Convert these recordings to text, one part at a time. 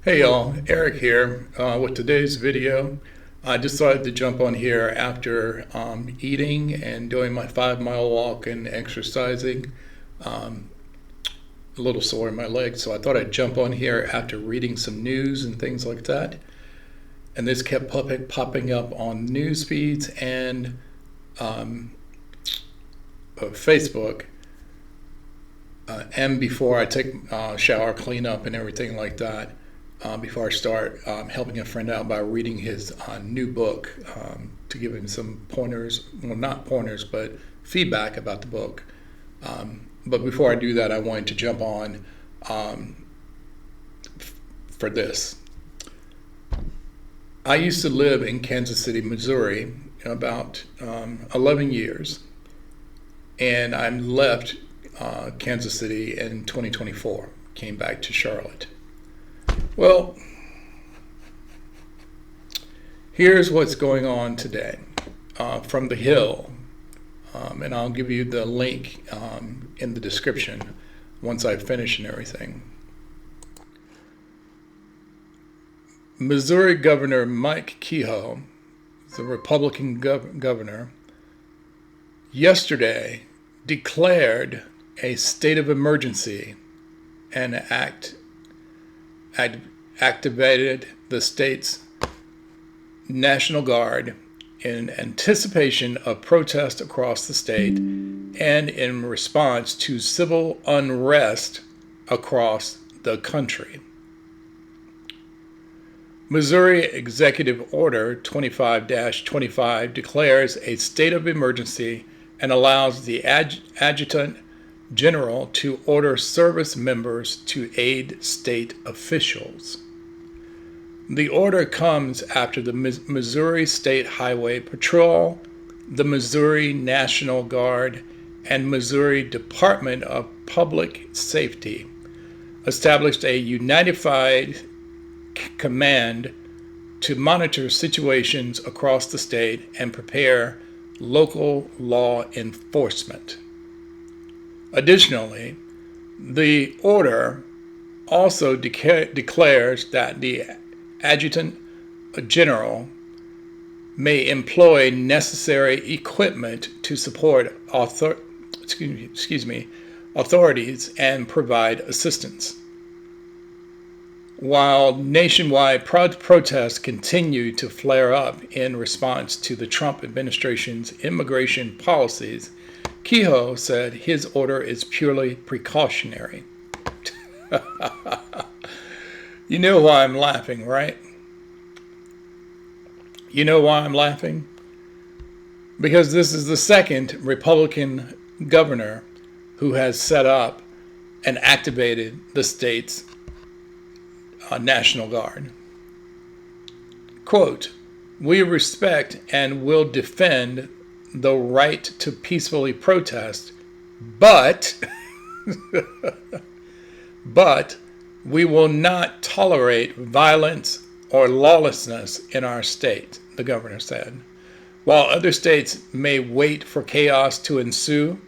Hey y'all, Eric here with today's video. I decided to jump on here after eating and doing my 5 mile walk and exercising. Um, a little sore in my legs, so I thought I'd jump on here after reading some news and things like that. And this kept popping up on news feeds and um, Facebook. And before I take a shower, clean up, and everything like that. Before I start helping a friend out by reading his new book to give him some pointers, well, not pointers, but feedback about the book. But before I do that, I wanted to jump on for this. I used to live in Kansas City, Missouri, about 11 years, and I left Kansas City in 2024, came back to Charlotte. Well, here's what's going on today from The Hill, and I'll give you the link in the description once I finish and everything. Missouri Governor Mike Kehoe, the Republican governor, yesterday declared a state of emergency and activated the state's National Guard in anticipation of protests across the state and in response to civil unrest across the country. Missouri Executive Order 25-25 declares a state of emergency and allows the adjutant general to order service members to aid state officials. The order comes after the Missouri State Highway Patrol, the Missouri National Guard, and Missouri Department of Public Safety established a unified command to monitor situations across the state and prepare local law enforcement. Additionally, the order also declares that the adjutant general may employ necessary equipment to support authorities and provide assistance. While nationwide protests continue to flare up in response to the Trump administration's immigration policies, Kehoe said his order is purely precautionary. You know why I'm laughing, right? You know why I'm laughing? Because this is the second Republican governor who has set up and activated the state's National Guard. Quote, "We respect and will defend the right to peacefully protest, but we will not tolerate violence or lawlessness in our state," the governor said. While other states may wait for chaos to ensue,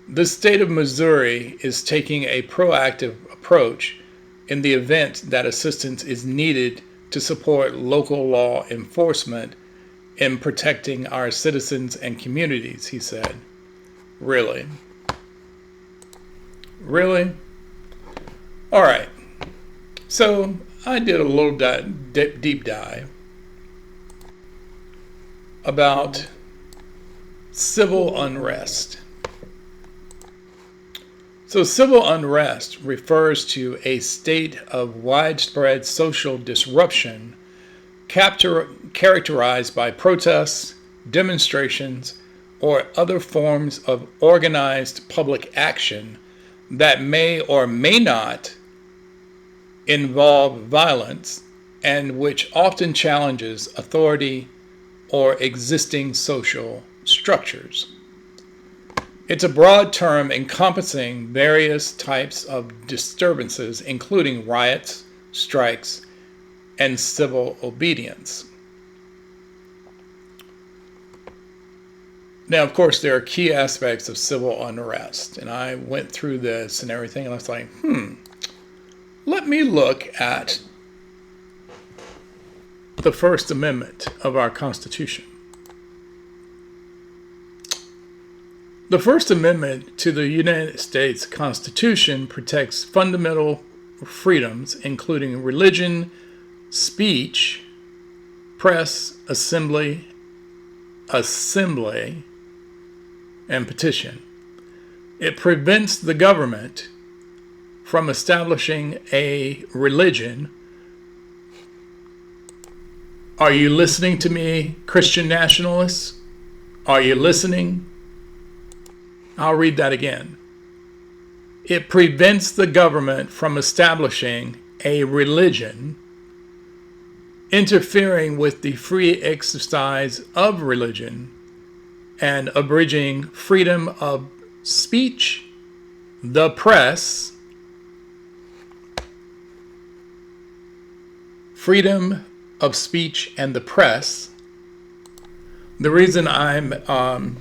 the state of Missouri is taking a proactive approach in the event that assistance is needed to support local law enforcement in protecting our citizens and communities, he said. Really? Really? All right. So I did a little deep dive about civil unrest. So civil unrest refers to a state of widespread social disruption characterized by protests, demonstrations, or other forms of organized public action that may or may not involve violence and which often challenges authority or existing social structures. It's a broad term encompassing various types of disturbances, including riots, strikes, and civil obedience. Now, of course, there are key aspects of civil unrest, and I went through this and everything, and I was like, let me look at the First Amendment of our Constitution. The First Amendment to the United States Constitution protects fundamental freedoms, including religion, speech, press, assembly, and petition. It prevents the government from establishing a religion. Are you listening to me, Christian nationalists? Are you listening? I'll read that again. It prevents the government from establishing a religion, interfering with the free exercise of religion, and abridging freedom of speech, the press, freedom of speech and the press. The reason I'm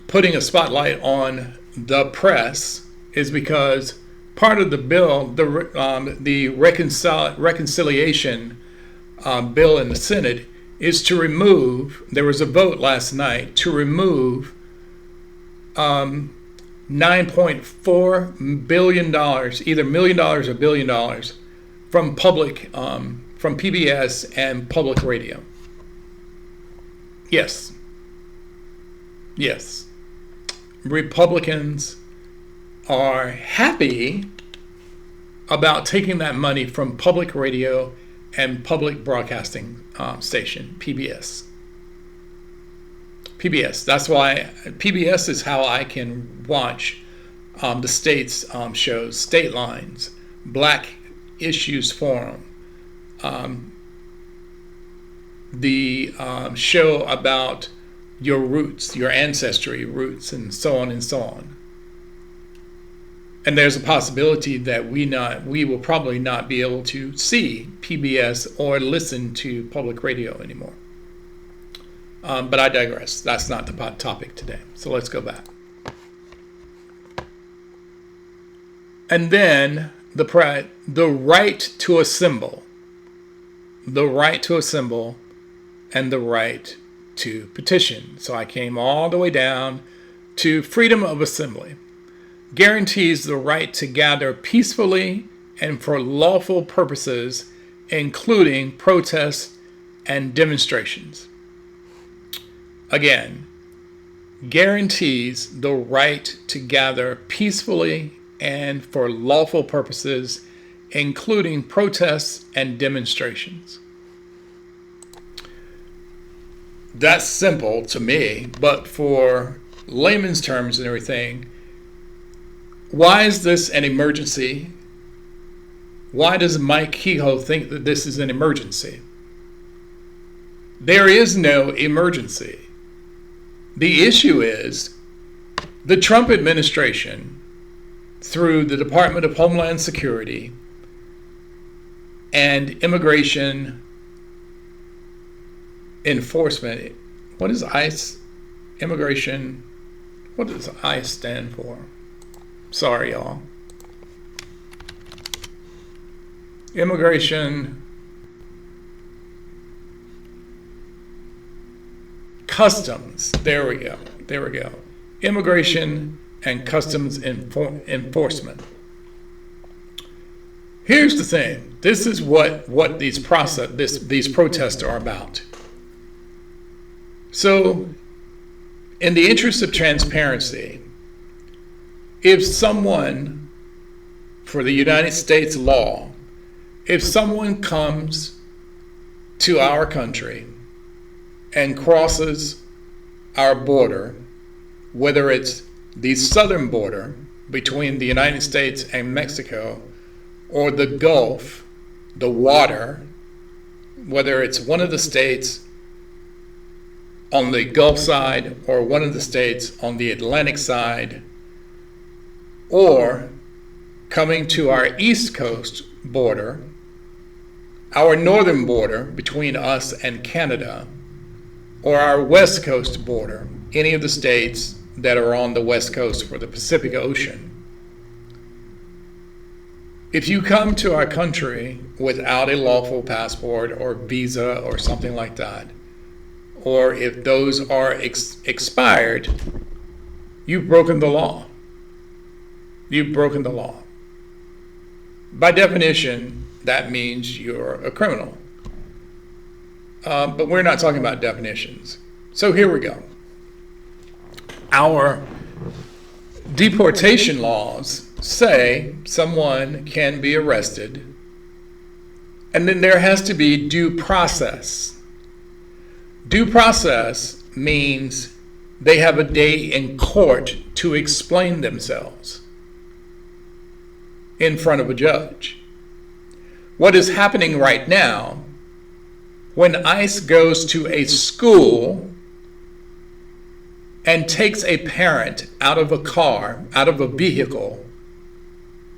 putting a spotlight on the press is because part of the bill, the reconciliation bill in the Senate, is to remove, there was a vote last night to remove $9.4 billion, either $1 million or $1 billion, from from PBS and public radio. Yes. Republicans are happy about taking that money from public radio and public broadcasting station, PBS. That's why PBS is how I can watch the state's shows, State Lines, Black Issues Forum, the show about your roots, your ancestry roots, and so on and so on. And there's a possibility that we will probably not be able to see PBS or listen to public radio anymore. But I digress. That's not the topic today. So let's go back. And then the right to assemble, and the right to petition. So I came all the way down to freedom of assembly. Guarantees the right to gather peacefully and for lawful purposes, including protests and demonstrations. Again, guarantees the right to gather peacefully and for lawful purposes, including protests and demonstrations. That's simple to me, but for layman's terms and everything, why is this an emergency? Why does Mike Kehoe think that this is an emergency? There is no emergency. The issue is the Trump administration, through the Department of Homeland Security and Immigration Enforcement. What is ICE? Immigration. What does ICE stand for? Sorry, y'all. Immigration. Customs. There we go. Immigration and Customs Enforcement. Here's the thing. This is what these protests are about. So, in the interest of transparency, if someone, for the United States law, if someone comes to our country and crosses our border, whether it's the southern border between the United States and Mexico, or the Gulf, the water, whether it's one of the states on the Gulf side or one of the states on the Atlantic side, or coming to our East Coast border, our northern border between us and Canada, or our West Coast border, any of the states that are on the West Coast for the Pacific Ocean. If you come to our country without a lawful passport or visa or something like that, or if those are expired, you've broken the law. You've broken the law. By definition, that means you're a criminal. But we're not talking about definitions. So here we go. Our deportation laws say someone can be arrested, and then there has to be due process. Due process means they have a day in court to explain themselves in front of a judge. What is happening right now, when ICE goes to a school and takes a parent out of a car, out of a vehicle,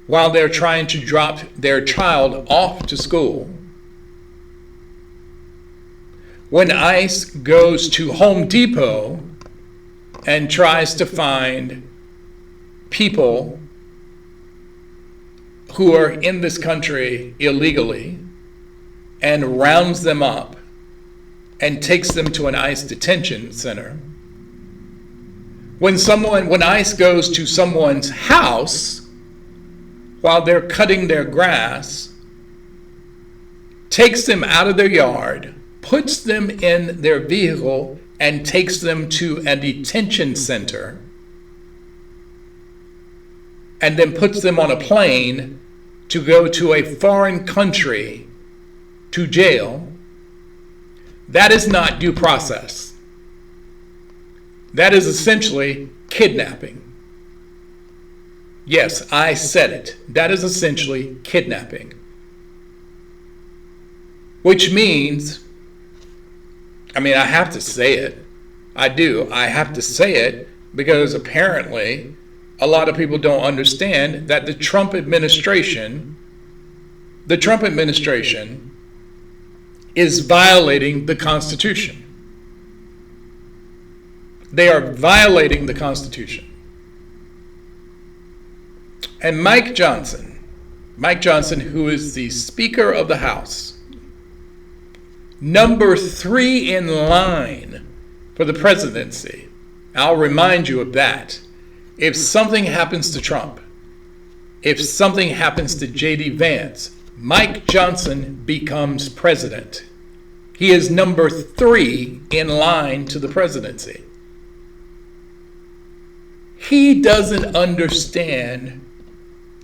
while they're trying to drop their child off to school, when ICE goes to Home Depot and tries to find people who are in this country illegally and rounds them up and takes them to an ICE detention center, when ICE goes to someone's house while they're cutting their grass, takes them out of their yard, puts them in their vehicle, and takes them to a detention center, and then puts them on a plane to go to a foreign country to jail, that is not due process. That is essentially kidnapping. Yes, I said it. That is essentially kidnapping. Which means, I have to say it. I do. I have to say it because apparently a lot of people don't understand that the Trump administration is violating the Constitution. They are violating the Constitution. And Mike Johnson, who is the Speaker of the House, number 3 in line for the presidency, I'll remind you of that. If something happens to Trump, if something happens to J.D. Vance, Mike Johnson becomes president. He is number 3 in line to the presidency. He doesn't understand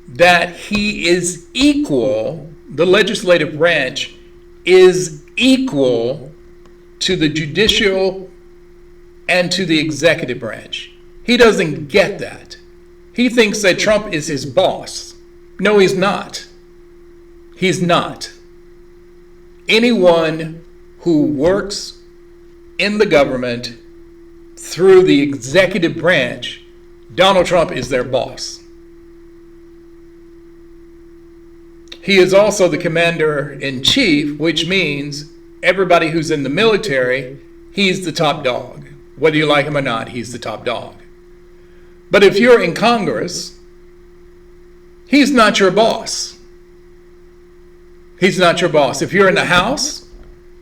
that he is equal, the legislative branch is equal to the judicial and to the executive branch. He doesn't get that. He thinks that Trump is his boss. No, he's not. He's not. Anyone who works in the government through the executive branch, Donald Trump is their boss. He is also the commander-in-chief, which means everybody who's in the military, he's the top dog. Whether you like him or not, he's the top dog. But if you're in Congress, he's not your boss. He's not your boss. If you're in the House,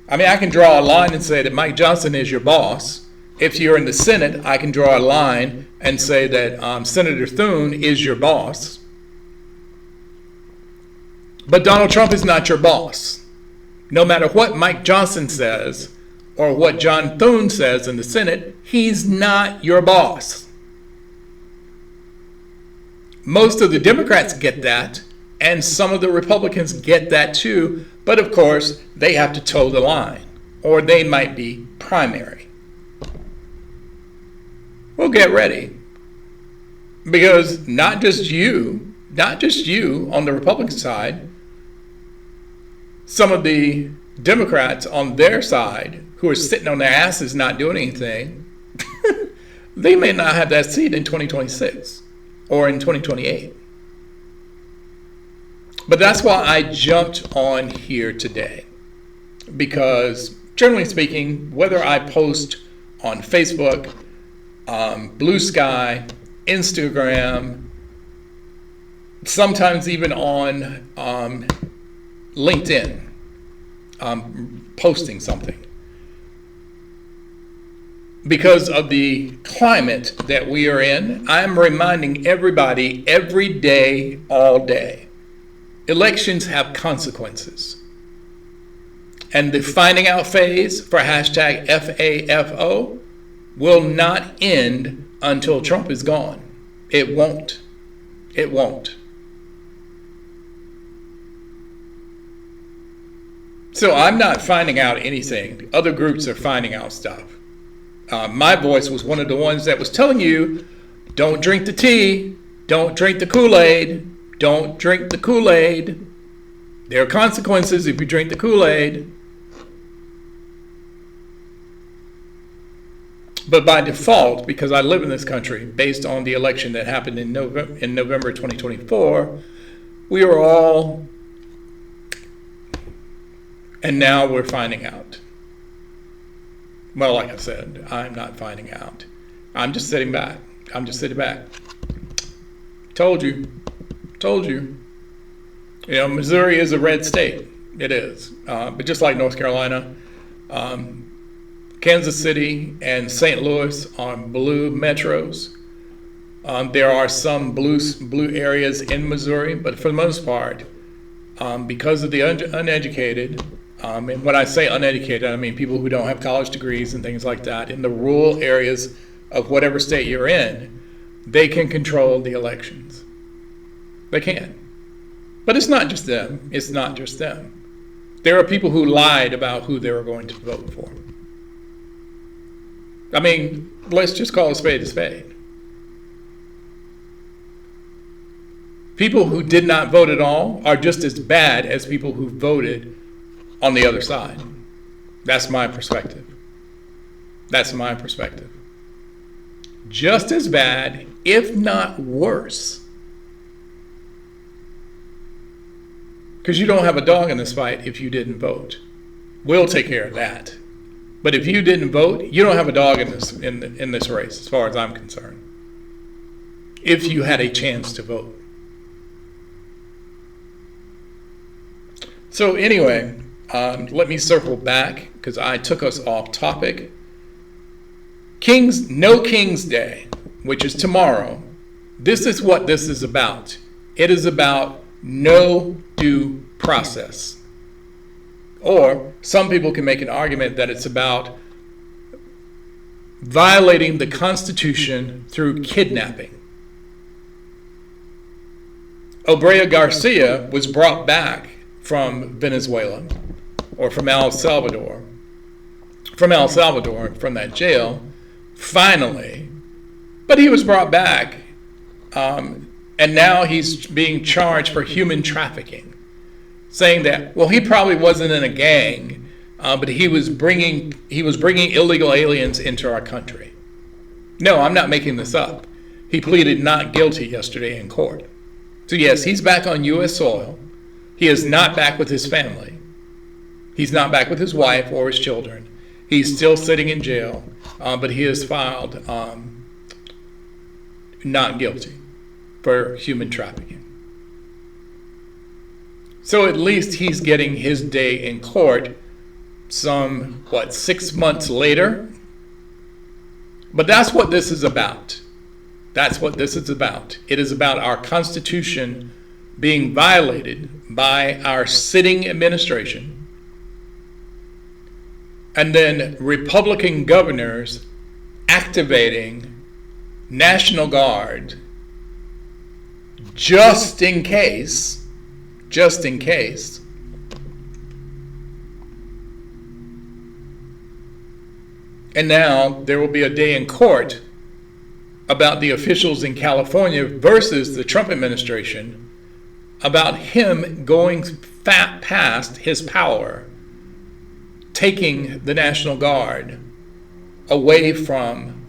I can draw a line and say that Mike Johnson is your boss. If you're in the Senate, I can draw a line and say that Senator Thune is your boss. But Donald Trump is not your boss. No matter what Mike Johnson says or what John Thune says in the Senate, he's not your boss. Most of the Democrats get that, and some of the Republicans get that too, but of course, they have to toe the line, or they might be primary. Well, get ready, because not just you on the Republican side, some of the Democrats on their side who are sitting on their asses not doing anything, they may not have that seat in 2026 or in 2028. But that's why I jumped on here today, because generally speaking, whether I post on Facebook, Blue Sky, Instagram, sometimes even on LinkedIn, posting something. Because of the climate that we are in, I'm reminding everybody every day, all day, elections have consequences. And the finding out phase for hashtag FAFO will not end until Trump is gone. It won't. It won't. So I'm not finding out anything. Other groups are finding out stuff. My voice was one of the ones that was telling you, don't drink the tea, don't drink the Kool-Aid, don't drink the Kool-Aid. There are consequences if you drink the Kool-Aid. But by default, because I live in this country, based on the election that happened in November 2024, we are all, and now we're finding out. Well, like I said, I'm not finding out. I'm just sitting back. I'm just sitting back. Told you. Told you. You know, Missouri is a red state. It is. But just like North Carolina, Kansas City and St. Louis are blue metros. There are some blue areas in Missouri, but for the most part, because of the uneducated, and when I say uneducated, I mean people who don't have college degrees and things like that, in the rural areas of whatever state you're in, they can control the elections. They can. But it's not just them. It's not just them. There are people who lied about who they were going to vote for. I mean, let's just call a spade a spade. People who did not vote at all are just as bad as people who voted on the other side. That's my perspective. That's my perspective. Just as bad, if not worse. Because you don't have a dog in this fight if you didn't vote. We'll take care of that. But if you didn't vote, you don't have a dog in this race, as far as I'm concerned. If you had a chance to vote. So anyway, let me circle back because I took us off topic. No King's Day, which is tomorrow. This is what this is about. It is about no due process. Or some people can make an argument that it's about violating the Constitution through kidnapping. Obrea Garcia was brought back from Venezuela or from El Salvador, from that jail, finally. But he was brought back, and now he's being charged for human trafficking. Saying that, well, he probably wasn't in a gang, but he was bringing illegal aliens into our country. No, I'm not making this up. He pleaded not guilty yesterday in court. So yes, he's back on U.S. soil. He is not back with his family. He's not back with his wife or his children. He's still sitting in jail, but he has filed not guilty for human trafficking. So at least he's getting his day in court 6 months later? But that's what this is about. That's what this is about. It is about our Constitution being violated by our sitting administration, and then Republican governors activating National Guard just in case. And now there will be a day in court about the officials in California versus the Trump administration about him going past his power, taking the National Guard away from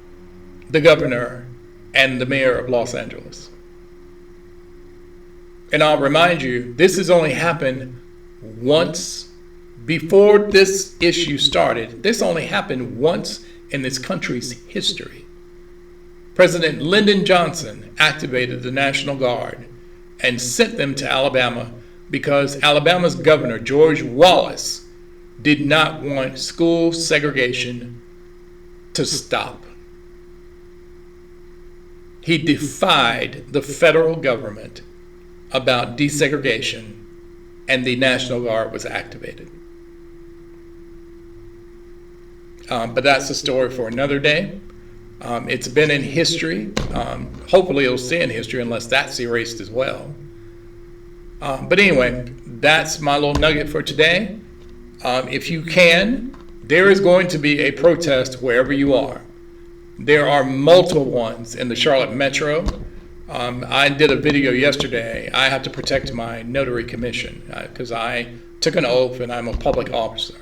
the governor and the mayor of Los Angeles. And I'll remind you, this has only happened once. Before this issue started, this only happened once in this country's history. President Lyndon Johnson activated the National Guard and sent them to Alabama because Alabama's governor, George Wallace, did not want school segregation to stop. He defied the federal government about desegregation, and the National Guard was activated. But that's a story for another day. It's been in history. Hopefully it'll stay in history unless that's erased as well. But anyway, that's my little nugget for today. If you can, there is going to be a protest wherever you are. There are multiple ones in the Charlotte Metro. I did a video yesterday. I have to protect my notary commission because I took an oath and I'm a public officer.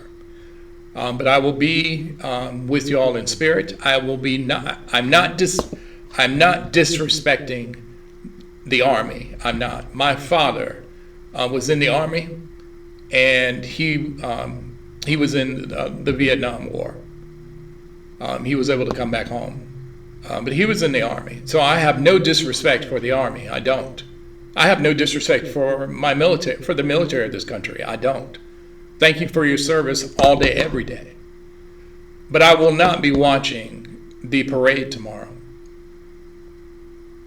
But I will be with you all in spirit. I'm not disrespecting the Army. I'm not. My father was in the Army, and he was in the Vietnam War. He was able to come back home, but he was in the Army. So I have no disrespect for the Army. I don't. I have no disrespect for my military, for the military of this country. I don't. Thank you for your service all day, every day. But I will not be watching the parade tomorrow.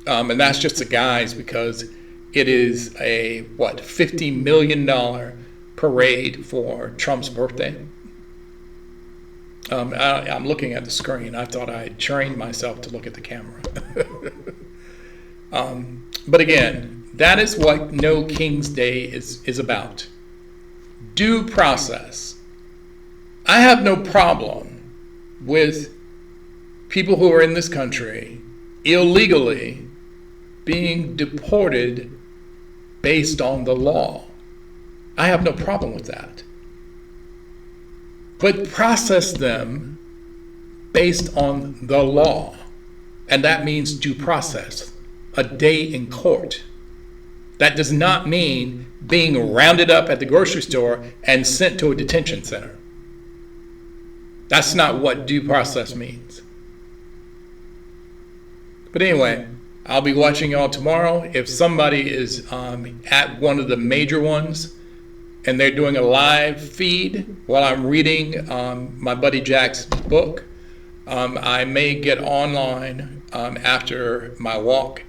And that's just a guise because it is a, $50 million parade for Trump's birthday. I'm looking at the screen. I thought I had trained myself to look at the camera. But again, that is what No King's Day is about. Due process. I have no problem with people who are in this country illegally being deported based on the law. I have no problem with that. But process them based on the law. And that means due process, a day in court. That does not mean being rounded up at the grocery store and sent to a detention center. That's not what due process means. But anyway, I'll be watching y'all tomorrow. If somebody is at one of the major ones and they're doing a live feed while I'm reading my buddy Jack's book, I may get online after my walk,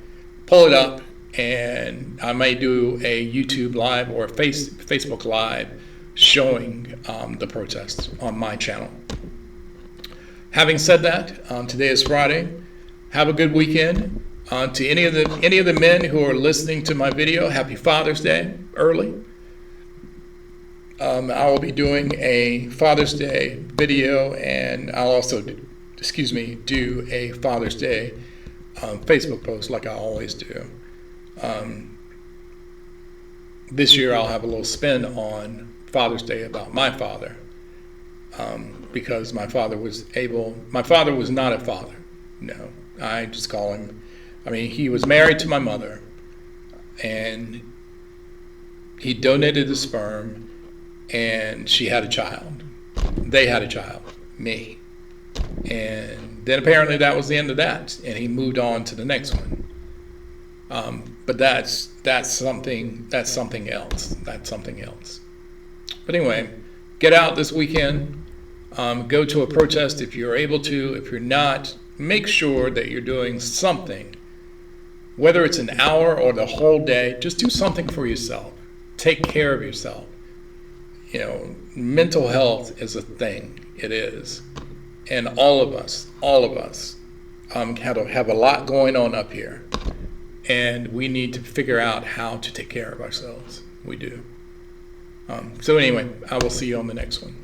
pull it up, and I may do a YouTube live or a Facebook live showing the protests on my channel. Having said that, today is Friday. Have a good weekend. To any of the men who are listening to my video, happy Father's Day early. I will be doing a Father's Day video, and I'll also do a Father's Day Facebook post like I always do. This year I'll have a little spin on Father's Day about my father, because my father was not a father. No, I just call him, he was married to my mother, and he donated the sperm, and she had a child. They had a child, me. And then apparently that was the end of that, and he moved on to the next one. But that's something else. That's something else. But anyway, get out this weekend. Go to a protest if you're able to. If you're not, make sure that you're doing something. Whether it's an hour or the whole day, just do something for yourself. Take care of yourself. Mental health is a thing. It is. And all of us have a lot going on up here. And we need to figure out how to take care of ourselves. We do. So anyway, I will see you on the next one.